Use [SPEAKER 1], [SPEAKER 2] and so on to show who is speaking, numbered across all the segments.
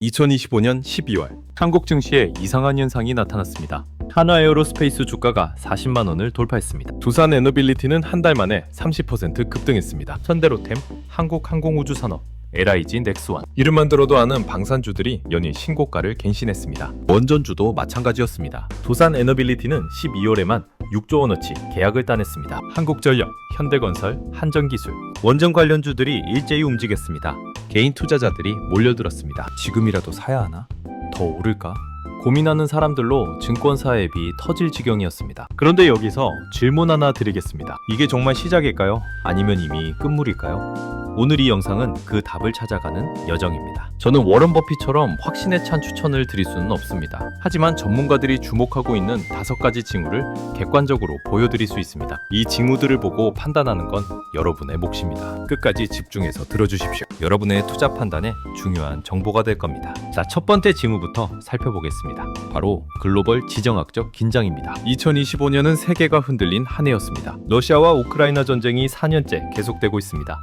[SPEAKER 1] 2025년 12월 한국 증시에 이상한 현상이 나타났습니다. 한화에어로스페이스 주가가 40만 원을 돌파했습니다. 두산 에너빌리티는 한 달 만에 30% 급등했습니다. 현대로템, 한국항공우주산업, LIG 넥스원, 이름만 들어도 아는 방산주들이 연일 신고가를 갱신했습니다. 원전주도 마찬가지였습니다. 두산 에너빌리티는 12월에만 6조 원어치 계약을 따냈습니다. 한국전력, 현대건설, 한전기술, 원전 관련주들이 일제히 움직였습니다. 개인 투자자들이 몰려들었습니다. 지금이라도 사야 하나? 더 오를까? 고민하는 사람들로 증권사 앱이 터질 지경이었습니다. 그런데 여기서 질문 하나 드리겠습니다. 이게 정말 시작일까요? 아니면 이미 끝물일까요? 오늘 이 영상은 그 답을 찾아가는 여정입니다. 저는 워런 버핏처럼 확신에 찬 추천을 드릴 수는 없습니다. 하지만 전문가들이 주목하고 있는 5가지 징후를 객관적으로 보여드릴 수 있습니다. 이 징후들을 보고 판단하는 건 여러분의 몫입니다. 끝까지 집중해서 들어주십시오. 여러분의 투자 판단에 중요한 정보가 될 겁니다. 자, 첫 번째 징후부터 살펴보겠습니다. 바로 글로벌 지정학적 긴장입니다. 2025년은 세계가 흔들린 한 해였습니다. 러시아와 우크라이나 전쟁이 4년째 계속되고 있습니다.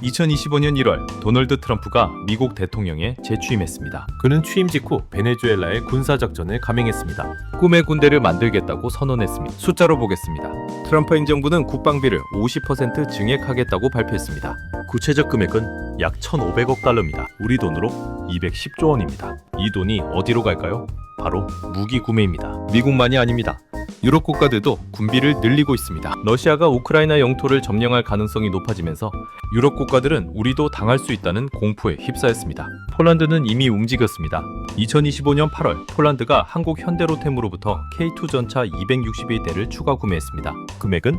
[SPEAKER 1] 2025년 1월 도널드 트럼프가 미국 대통령에 재취임했습니다. 그는 취임 직후 베네수엘라의 군사작전을 감행했습니다. 꿈의 군대를 만들겠다고 선언했습니다. 숫자로 보겠습니다. 트럼프 행정부는 국방비를 50% 증액하겠다고 발표했습니다. 구체적 금액은 약 1,500억 달러입니다. 우리 돈으로 210조 원입니다. 이 돈이 어디로 갈까요? 바로 무기 구매입니다. 미국만이 아닙니다. 유럽 국가들도 군비를 늘리고 있습니다. 러시아가 우크라이나 영토를 점령할 가능성이 높아지면서 유럽 국가들은 우리도 당할 수 있다는 공포에 휩싸였습니다. 폴란드는 이미 움직였습니다. 2025년 8월 폴란드가 한국 현대로템으로부터 K2 전차 261대를 추가 구매했습니다. 금액은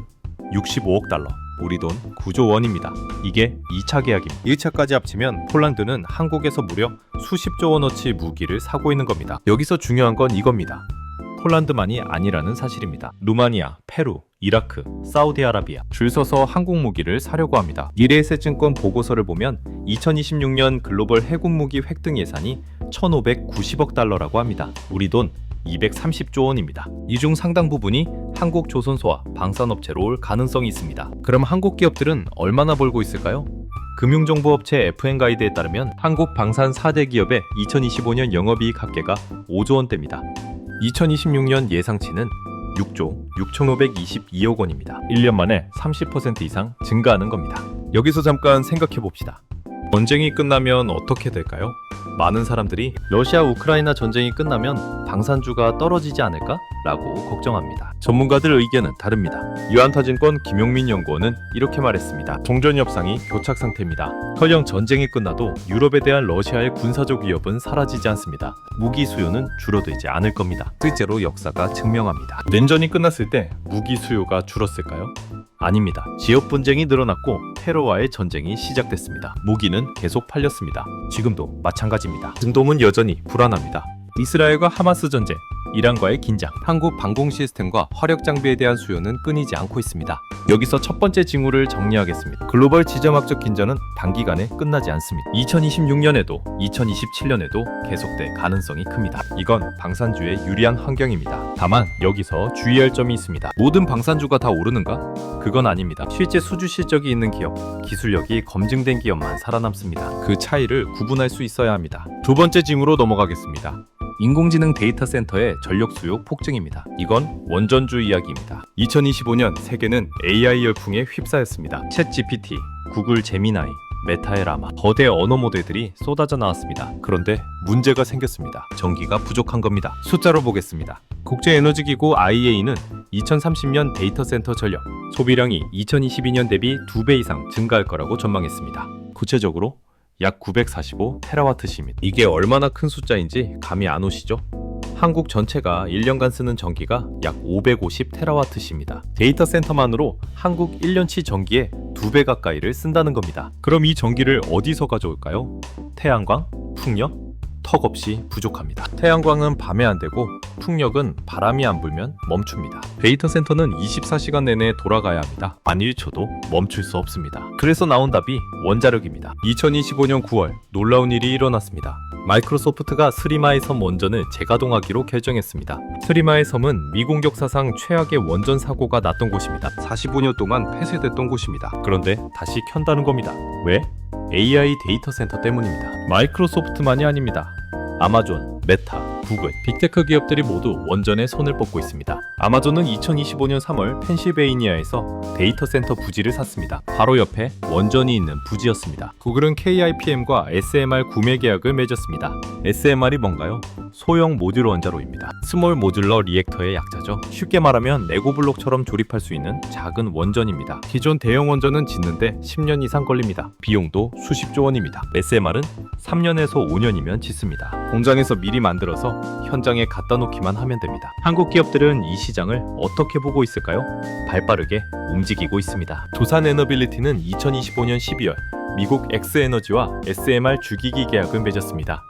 [SPEAKER 1] 65억 달러. 우리 돈 9조 원입니다. 이게 2차 계약입니다. 1차까지 합치면 폴란드는 한국에서 무려 수십조 원어치 무기를 사고 있는 겁니다. 여기서 중요한 건 이겁니다. 폴란드만이 아니라는 사실입니다. 루마니아, 페루, 이라크, 사우디아라비아 줄 서서 한국 무기를 사려고 합니다. 미래에셋증권 보고서를 보면 2026년 글로벌 해군 무기 획득 예산이 1,590억 달러라고 합니다. 우리 돈 230조 원입니다. 이 중 상당 부분이 한국 조선소와 방산업체로 올 가능성이 있습니다. 그럼 한국 기업들은 얼마나 벌고 있을까요? 금융정보업체 FN가이드에 따르면 한국 방산 4대 기업의 2025년 영업이익 합계가 5조 원대입니다. 2026년 예상치는 6조 6,522억 원입니다. 1년 만에 30% 이상 증가하는 겁니다. 여기서 잠깐 생각해 봅시다. 전쟁이 끝나면 어떻게 될까요? 많은 사람들이 러시아 우크라이나 전쟁이 끝나면 방산주가 떨어지지 않을까? 라고 걱정합니다. 전문가들 의견은 다릅니다. 유한타증권 김용민 연구원은 이렇게 말했습니다. 종전 협상이 교착 상태입니다. 설령 전쟁이 끝나도 유럽에 대한 러시아의 군사적 위협은 사라지지 않습니다. 무기 수요는 줄어들지 않을 겁니다. 실제로 역사가 증명합니다. 냉전이 끝났을 때 무기 수요가 줄었을까요? 아닙니다. 지역 분쟁이 늘어났고 테러와의 전쟁이 시작됐습니다. 무기는 계속 팔렸습니다. 지금도 마찬가지입니다. 중동은 여전히 불안합니다. 이스라엘과 하마스 전쟁, 이란과의 긴장, 한국 방공 시스템과 화력 장비에 대한 수요는 끊이지 않고 있습니다. 여기서 첫 번째 징후를 정리하겠습니다. 글로벌 지정학적 긴장은 단기간에 끝나지 않습니다. 2026년에도 2027년에도 계속될 가능성이 큽니다. 이건 방산주의 유리한 환경입니다. 다만 여기서 주의할 점이 있습니다. 모든 방산주가 다 오르는가? 그건 아닙니다. 실제 수주 실적이 있는 기업, 기술력이 검증된 기업만 살아남습니다. 그 차이를 구분할 수 있어야 합니다. 두 번째 징후로 넘어가겠습니다. 인공지능 데이터 센터의 전력 수요 폭증입니다. 이건 원전주 이야기입니다. 2025년 세계는 AI 열풍에 휩싸였습니다. 챗 GPT, 구글 제미나이, 메타의 라마, 거대 언어 모델들이 쏟아져 나왔습니다. 그런데 문제가 생겼습니다. 전기가 부족한 겁니다. 숫자로 보겠습니다. 국제에너지기구 IEA는 2030년 데이터 센터 전력 소비량이 2022년 대비 2배 이상 증가할 거라고 전망했습니다. 구체적으로 약 945테라와트시입니다. 이게 얼마나 큰 숫자인지 감이 안 오시죠? 한국 전체가 1년간 쓰는 전기가 약 550테라와트시입니다. 데이터 센터만으로 한국 1년치 전기의 2배 가까이를 쓴다는 겁니다. 그럼 이 전기를 어디서 가져올까요? 태양광, 풍력? 턱없이 부족합니다. 태양광은 밤에 안 되고 풍력은 바람이 안 불면 멈춥니다. 데이터 센터는 24시간 내내 돌아가야 합니다. 만 1초도 멈출 수 없습니다. 그래서 나온 답이 원자력입니다. 2025년 9월 놀라운 일이 일어났습니다. 마이크로소프트가 스리마의 섬 원전을 재가동하기로 결정했습니다. 스리마의 섬은 미공격 사상 최악의 원전 사고가 났던 곳입니다. 45년 동안 폐쇄됐던 곳입니다. 그런데 다시 켠다는 겁니다. 왜? AI 데이터 센터 때문입니다. 마이크로소프트만이 아닙니다. 아마존, 메타, 구글, 빅테크 기업들이 모두 원전에 손을 뻗고 있습니다. 아마존은 2025년 3월 펜실베이니아에서 데이터 센터 부지를 샀습니다. 바로 옆에 원전이 있는 부지였습니다. 구글은 KIPM과 SMR 구매 계약을 맺었습니다. SMR이 뭔가요? 소형 모듈 원자로입니다. 스몰 모듈러 리액터의 약자죠. 쉽게 말하면 레고 블록처럼 조립할 수 있는 작은 원전입니다. 기존 대형 원전은 짓는데 10년 이상 걸립니다. 비용도 수십조 원입니다. SMR은 3년에서 5년이면 짓습니다. 공장에서 미리 만들어서 현장에 갖다 놓기만 하면 됩니다. 한국 기업들은 이 시장을 어떻게 보고 있을까요? 발빠르게 움직이고 있습니다. 두산에너빌리티는 2025년 12월 미국 엑스에너지와 SMR 주기기 계약을 맺었습니다.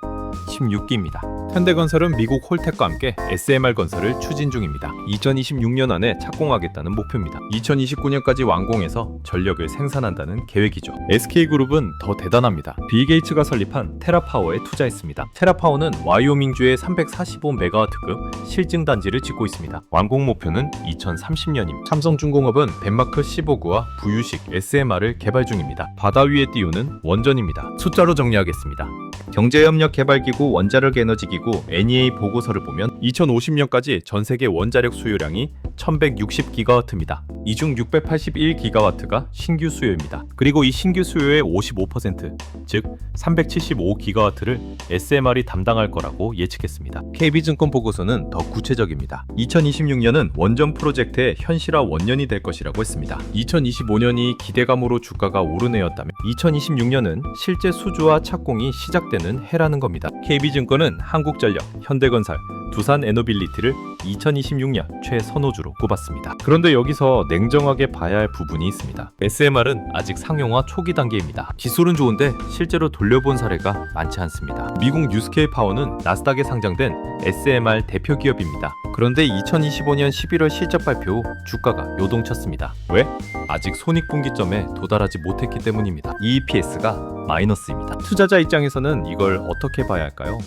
[SPEAKER 1] 16기입니다. 현대건설은 미국 홀텍과 함께 SMR 건설을 추진 중입니다. 2026년 안에 착공하겠다는 목표입니다. 2029년까지 완공해서 전력을 생산한다는 계획이죠. SK그룹은 더 대단합니다. 빌 게이츠가 설립한 테라파워에 투자했습니다. 테라파워는 와이오밍주의 345메가와트급 실증 단지를 짓고 있습니다. 완공 목표는 2030년입니다. 삼성중공업은 덴마크 15구와 부유식 SMR을 개발 중입니다. 바다 위에 띄우는 원전입니다. 숫자로 정리하겠습니다. 경제협력개발기구 원자력에너지기구 NEA 보고서를 보면 2050년까지 전 세계 원자력 수요량이 1160기가와트입니다. 이 중 681기가와트가 신규 수요입니다. 그리고 이 신규 수요의 55%, 즉 375기가와트를 SMR이 담당할 거라고 예측했습니다. KB증권 보고서는 더 구체적입니다. 2026년은 원전 프로젝트의 현실화 원년이 될 것이라고 했습니다. 2025년이 기대감으로 주가가 오르내었다면 2026년은 실제 수주와 착공이 시작되는 해라는 겁니다. KB증권은 한국전력, 현대건설, 두산에너빌리티를 2026년 최선호주로 꼽았습니다. 그런데 여기서 냉정하게 봐야 할 부분이 있습니다. SMR은 아직 상용화 초기 단계입니다. 기술은 좋은데 실제로 돌려본 사례가 많지 않습니다. 미국 뉴스케일 파워는 나스닥에 상장된 SMR 대표 기업입니다. 그런데 2025년 11월 실적 발표 후 주가가 요동쳤습니다. 왜? 아직 손익분기점에 도달하지 못했기 때문입니다. EPS가 마이너스입니다. 투자자 입장에서는 이걸 어떻게 봐야 할까요?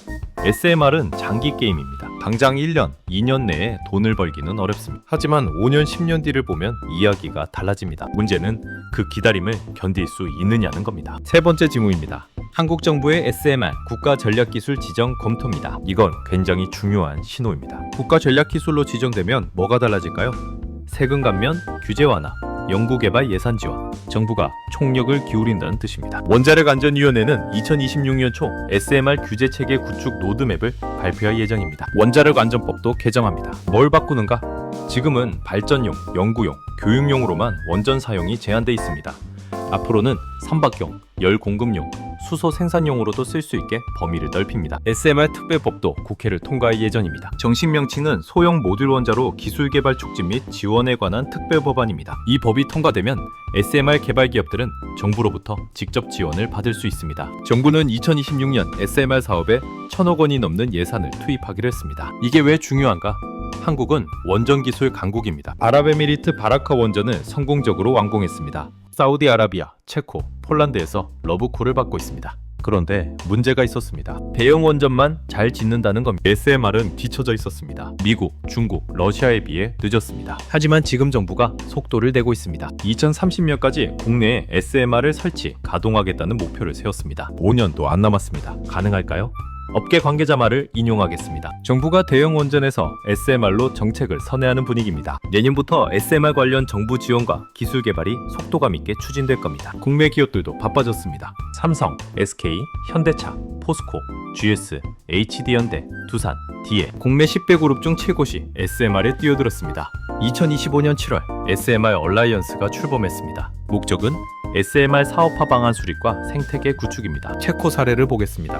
[SPEAKER 1] SMR은 장기 게임입니다. 당장 1년, 2년 내에 돈을 벌기는 어렵습니다. 하지만 5년, 10년 뒤를 보면 이야기가 달라집니다. 문제는 그 기다림을 견딜 수 있느냐는 겁니다. 세 번째 질문입니다. 한국 정부의 SMR 국가전략기술 지정 검토입니다. 이건 굉장히 중요한 신호입니다. 국가전략기술로 지정되면 뭐가 달라질까요? 세금 감면, 규제 완화, 연구개발 예산 지원, 정부가 총력을 기울인다는 뜻입니다. 원자력안전위원회는 2026년 초 SMR 규제체계 구축 로드맵을 발표할 예정입니다. 원자력안전법도 개정합니다. 뭘 바꾸는가? 지금은 발전용, 연구용, 교육용으로만 원전 사용이 제한돼 있습니다. 앞으로는 선박용, 열 공급용, 수소 생산용으로도 쓸 수 있게 범위를 넓힙니다. SMR 특별법도 국회를 통과할 예정입니다. 정식 명칭은 소형 모듈 원자로 기술 개발 촉진 및 지원에 관한 특별법안입니다. 이 법이 통과되면 SMR 개발 기업들은 정부로부터 직접 지원을 받을 수 있습니다. 정부는 2026년 SMR 사업에 1,000억 원이 넘는 예산을 투입하기로 했습니다. 이게 왜 중요한가? 한국은 원전 기술 강국입니다. 아랍에미리트 바라카 원전을 성공적으로 완공했습니다. 사우디아라비아, 체코, 폴란드에서 러브콜을 받고 있습니다. 그런데 문제가 있었습니다. 대형 원전만 잘 짓는다는 겁니다. SMR은 뒤처져 있었습니다. 미국, 중국, 러시아에 비해 늦었습니다. 하지만 지금 정부가 속도를 내고 있습니다. 2030년까지 국내에 SMR을 설치, 가동하겠다는 목표를 세웠습니다. 5년도 안 남았습니다. 가능할까요? 업계 관계자 말을 인용하겠습니다. 정부가 대형 원전에서 SMR로 정책을 선회하는 분위기입니다. 내년부터 SMR 관련 정부 지원과 기술 개발이 속도감 있게 추진될 겁니다. 국내 기업들도 바빠졌습니다. 삼성, SK, 현대차, 포스코, GS, HD현대, 두산, DA 국내 10대 그룹 중 7곳이 SMR에 뛰어들었습니다. 2025년 7월 SMR 얼라이언스가 출범했습니다. 목적은 SMR 사업화 방안 수립과 생태계 구축입니다. 체코 사례를 보겠습니다.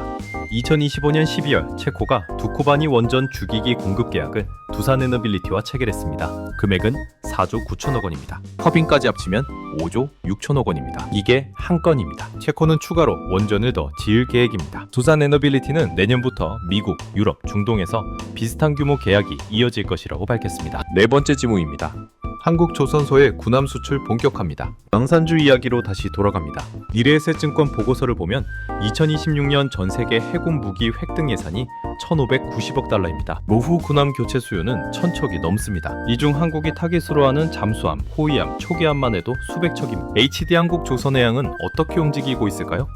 [SPEAKER 1] 2025년 12월 체코가 두코바니 원전 주기기 공급 계약을 두산에너빌리티와 체결했습니다. 금액은 4조 9천억 원입니다. 커빙까지 합치면 5조 6천억 원입니다. 이게 한 건입니다. 체코는 추가로 원전을 더 지을 계획입니다. 두산에너빌리티는 내년부터 미국, 유럽, 중동에서 비슷한 규모 계약이 이어질 것이라고 밝혔습니다. 네 번째 지목입니다. 한국조선소의 군함 수출 본격합니다. 양산주 이야기로 다시 돌아갑니다. 미래에셋증권 보고서를 보면 2026년 전 세계 해군 무기 획득 예산이 1,590억 달러입니다. 노후 군함 교체 수요는 1,000척이 넘습니다. 이 중 한국이 타깃으로 하는 잠수함, 호위함, 초계함만 해도 수백 척입니다. HD 한국조선해양은 어떻게 움직이고 있을까요?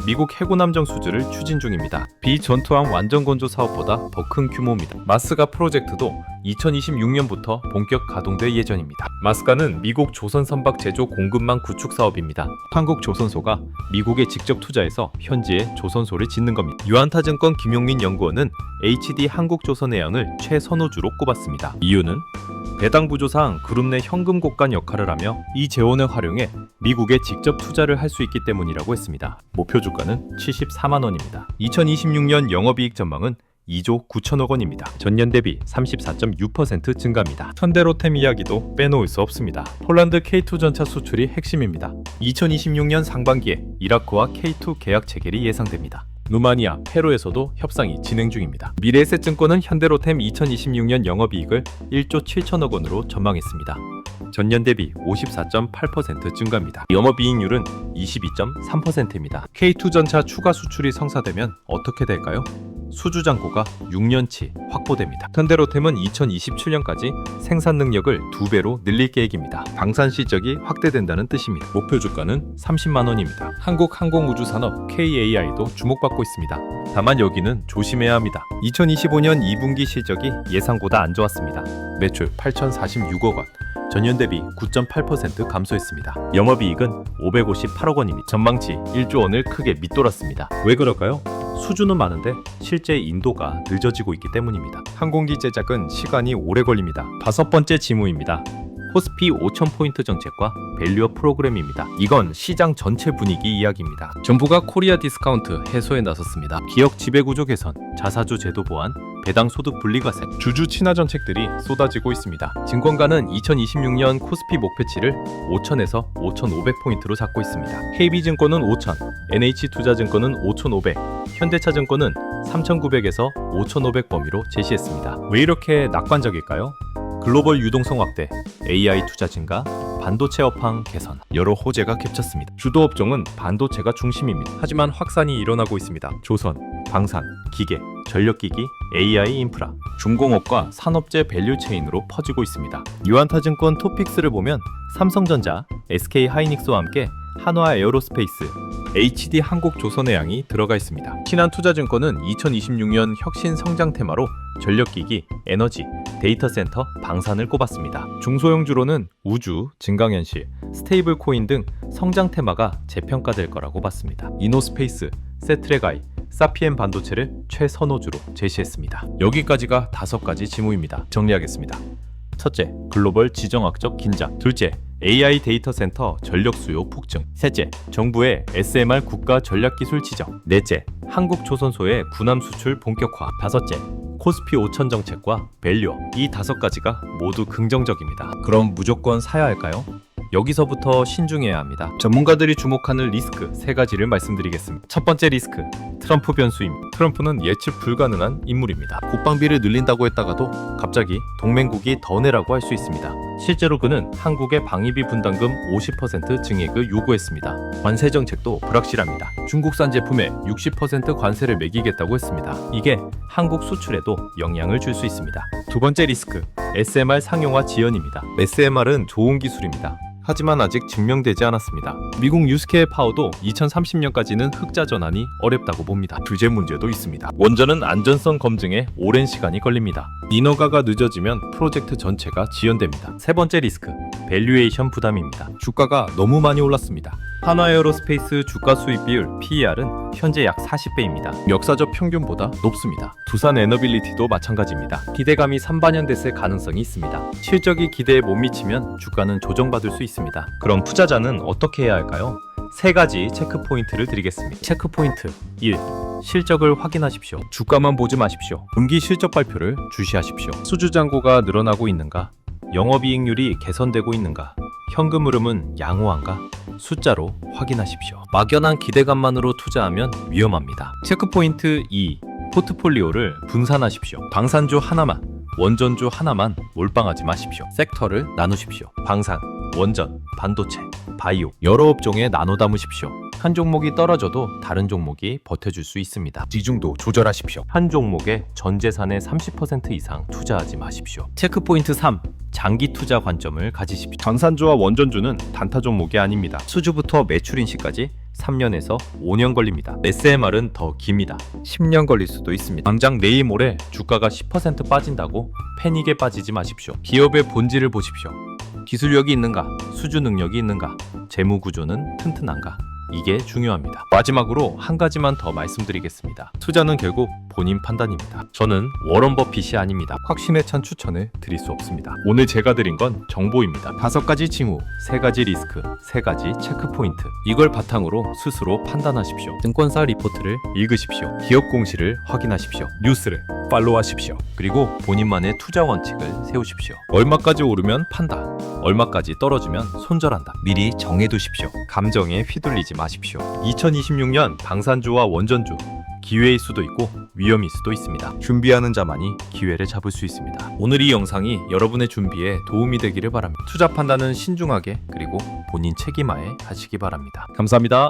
[SPEAKER 1] 미국 해군 함정 수주를 추진 중입니다. 비전투함 완전 건조 사업보다 더 큰 규모입니다. 마스가 프로젝트도 2026년부터 본격 가동될 예정입니다. 마스가는 미국 조선 선박 제조 공급망 구축 사업입니다. 한국 조선소가 미국에 직접 투자해서 현지에 조선소를 짓는 겁니다. 유한타증권 김용민 연구원은 HD 한국조선해양을 최선호주로 꼽았습니다. 이유는 배당 부조상 그룹 내 현금 곡간 역할을 하며 이 재원을 활용해 미국에 직접 투자를 할 수 있기 때문이라고 했습니다. 목표 주가는 74만 원입니다. 2026년 영업이익 전망은 2조 9천억 원입니다. 전년 대비 34.6% 증가입니다. 현대로템 이야기도 빼놓을 수 없습니다. 폴란드 K2 전차 수출이 핵심입니다. 2026년 상반기에 이라크와 K2 계약 체결이 예상됩니다. 루마니아, 페루에서도 협상이 진행 중입니다. 미래에셋증권은 현대로템 2026년 영업이익을 1조 7천억 원으로 전망했습니다. 전년 대비 54.8% 증가입니다. 영업이익률은 22.3%입니다. K2 전차 추가 수출이 성사되면 어떻게 될까요? 수주 잔고가 6년치 확보됩니다. 현대로템은 2027년까지 생산 능력을 2배로 늘릴 계획입니다. 방산 실적이 확대된다는 뜻입니다. 목표 주가는 30만 원입니다. 한국 항공우주산업 KAI도 주목받고 있습니다. 다만 여기는 조심해야 합니다. 2025년 2분기 실적이 예상보다 안 좋았습니다. 매출 8,046억 원. 전년 대비 9.8% 감소했습니다. 영업이익은 558억 원입니다. 전망치 1조 원을 크게 밑돌았습니다. 왜 그럴까요? 수주는 많은데 실제 인도가 늦어지고 있기 때문입니다. 항공기 제작은 시간이 오래 걸립니다. 5번째 지무입니다. 코스피 5,000포인트 정책과 밸류업 프로그램입니다. 이건 시장 전체 분위기 이야기입니다. 정부가 코리아 디스카운트 해소에 나섰습니다. 기업 지배구조 개선, 자사주 제도 보완, 배당 소득 분리과세, 주주 친화 정책들이 쏟아지고 있습니다. 증권가는 2026년 코스피 목표치를 5,000에서 5,500포인트로 잡고 있습니다. KB증권은 5,000, NH투자증권은 5,500, 현대차증권은 3,900에서 5,500 범위로 제시했습니다. 왜 이렇게 낙관적일까요? 글로벌 유동성 확대, AI 투자 증가, 반도체 업황 개선, 여러 호재가 겹쳤습니다. 주도 업종은 반도체가 중심입니다. 하지만 확산이 일어나고 있습니다. 조선, 방산, 기계, 전력기기, AI 인프라, 중공업과 산업재 밸류체인으로 퍼지고 있습니다. 유한타증권 토픽스를 보면 삼성전자, SK하이닉스와 함께 한화 에어로스페이스, HD 한국조선해양이 들어가 있습니다. 신한투자증권은 2026년 혁신 성장 테마로 전력기기, 에너지, 데이터센터, 방산을 꼽았습니다. 중소형주로는 우주, 증강현실, 스테이블 코인 등 성장 테마가 재평가될 거라고 봤습니다. 이노스페이스, 세트레가이, 사피엔 반도체를 최선호주로 제시했습니다. 여기까지가 5가지 지무입니다. 정리하겠습니다. 첫째, 글로벌 지정학적 긴장. 둘째, AI 데이터 센터 전력 수요 폭증. 셋째, 정부의 SMR 국가 전략기술 지정. 넷째, 한국 조선소의 군함 수출 본격화. 다섯째, 코스피 5,000 정책과 밸류업. 이 5가지가 모두 긍정적입니다. 그럼 무조건 사야 할까요? 여기서부터 신중해야 합니다. 전문가들이 주목하는 리스크 3가지를 말씀드리겠습니다. 첫 번째 리스크, 트럼프 변수입니다. 트럼프는 예측 불가능한 인물입니다. 국방비를 늘린다고 했다가도 갑자기 동맹국이 더 내라고 할 수 있습니다. 실제로 그는 한국의 방위비 분담금 50% 증액을 요구했습니다. 관세 정책도 불확실합니다. 중국산 제품에 60% 관세를 매기겠다고 했습니다. 이게 한국 수출에도 영향을 줄 수 있습니다. 두 번째 리스크, SMR 상용화 지연입니다. SMR은 좋은 기술입니다. 하지만 아직 증명되지 않았습니다. 미국 뉴스케어 파워도 2030년까지는 흑자 전환이 어렵다고 봅니다. 규제 문제도 있습니다. 원전은 안전성 검증에 오랜 시간이 걸립니다. 인허가가 늦어지면 프로젝트 전체가 지연됩니다. 세 번째 리스크, 밸류에이션 부담입니다. 주가가 너무 많이 올랐습니다. 한화에어로스페이스 주가 수익 비율 PER은 현재 약 40배입니다. 역사적 평균보다 높습니다. 두산 에너빌리티도 마찬가지입니다. 기대감이 산반연됐을 가능성이 있습니다. 실적이 기대에 못 미치면 주가는 조정받을 수 있습니다. 그럼 투자자는 어떻게 해야 할까요? 3가지 체크 포인트를 드리겠습니다. 체크 포인트 1. 실적을 확인하십시오. 주가만 보지 마십시오. 분기 실적 발표를 주시하십시오. 수주 잔고가 늘어나고 있는가? 영업이익률이 개선되고 있는가? 현금 흐름은 양호한가? 숫자로 확인하십시오. 막연한 기대감만으로 투자하면 위험합니다. 체크포인트 2. 포트폴리오를 분산하십시오. 방산주 하나만, 원전주 하나만 몰빵하지 마십시오. 섹터를 나누십시오. 방산, 원전, 반도체, 바이오 여러 업종에 나눠 담으십시오. 한 종목이 떨어져도 다른 종목이 버텨줄 수 있습니다.
[SPEAKER 2] 비중도 조절하십시오.
[SPEAKER 1] 한 종목에 전 재산의 30% 이상 투자하지 마십시오. 체크포인트 3. 장기 투자 관점을 가지십시오. 강산주와 원전주는 단타 종목이 아닙니다. 수주부터 매출 인식까지 3년에서 5년 걸립니다. SMR은 더 깁니다. 10년 걸릴 수도 있습니다. 당장 내일 모레 주가가 10% 빠진다고 패닉에 빠지지 마십시오. 기업의 본질을 보십시오. 기술력이 있는가? 수주 능력이 있는가? 재무 구조는 튼튼한가? 이게 중요합니다. 마지막으로 한 가지만 더 말씀드리겠습니다. 투자는 결국 본인 판단입니다. 저는 워런 버핏이 아닙니다. 확신에 찬 추천을 드릴 수 없습니다. 오늘 제가 드린 건 정보입니다. 5가지 징후, 3가지 리스크, 3가지 체크포인트. 이걸 바탕으로 스스로 판단하십시오. 증권사 리포트를 읽으십시오. 기업 공시를 확인하십시오. 뉴스를 팔로우하십시오. 그리고 본인만의 투자 원칙을 세우십시오. 얼마까지 오르면 판다. 얼마까지 떨어지면 손절한다. 미리 정해두십시오. 감정에 휘둘리지 마십시오. 2026년 방산주와 원전주, 기회일 수도 있고 위험일 수도 있습니다. 준비하는 자만이 기회를 잡을 수 있습니다. 오늘 이 영상이 여러분의 준비에 도움이 되기를 바랍니다. 투자 판단은 신중하게 그리고 본인 책임하에 하시기 바랍니다. 감사합니다.